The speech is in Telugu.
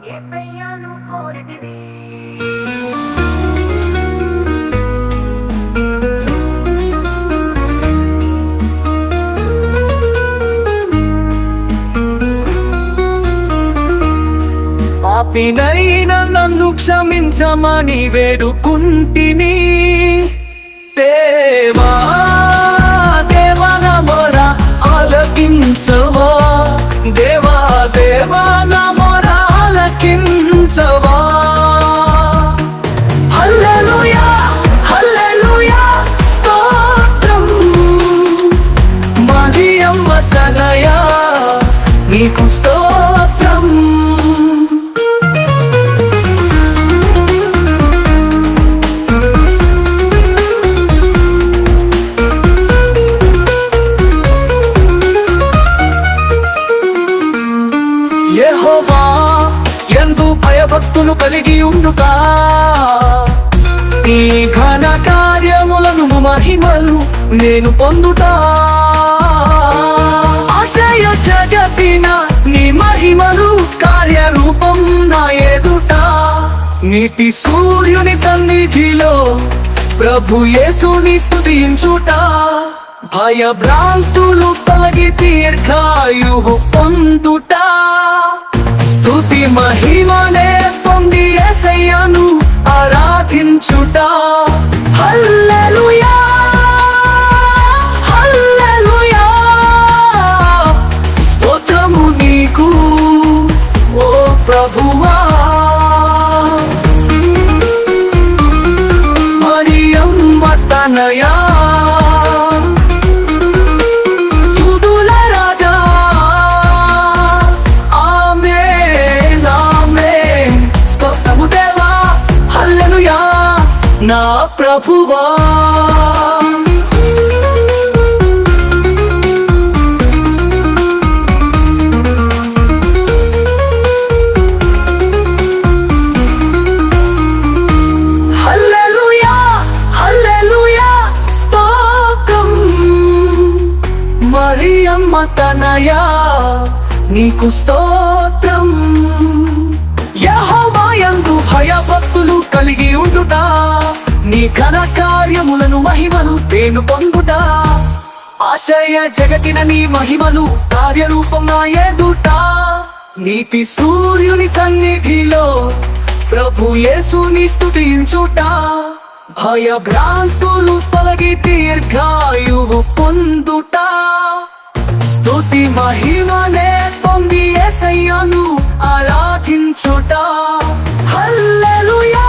యేసయ్యను కోరితివి. పాపినైన నన్ను క్షమించమని వేడుకుంటిని. దేవా దేవా నా మొర ఆలకించవా, దేవా దేవా నా మొర ఆలకించవా. హల్లెలూయా హల్లెలూయా స్తోత్రం, మరియమ్మ తనయా నీకు స్తోత్రం. యెహోవా యందు భయభక్తులు కలిగి ఉండుట, నీ ఘన కార్యములను మహిమలు నేను పొందుట. ఆశయ జగతిన నీ మహిమలు కార్యరూపం నా ఎదుట. నీటి సూర్యుని సన్నిధిలో ప్రభు యేసుని స్తుతించుట. భయభ్రాంతులు తొలగి దీర్ఘాయువు పొందుట. స్తుతి మహిమనే పొంది యేసయ్యను ఆరాధించుట. హల్లెలూయా హల్లెలూయా స్తోత్రము నీకు ఓ ప్రభువా. మరియమ్మ తనయా నా ప్రభువా. హల్లెలూయా హల్లెలూయా స్తోత్రం, మరియమ్మ తనయా నీకు స్తోత్రం. యెహోవా యందు భయభక్తులు కలిగి ఉండుట, నీ ఘన కార్యములను మహిమలు నేను పొందుట. ఆశయ జగతిన నీ మహిమలు కార్యరూపం నా ఎదుట. నీతి సూర్యుని సన్నిధిలో ప్రభు యేసుని స్తుతించుట. భయభ్రాంతులు తొలగి దీర్ఘాయువు పొందుట. స్తుతి మహిమనే పొంది యేసయ్యను ఆరాధించుట. హల్లెలూయా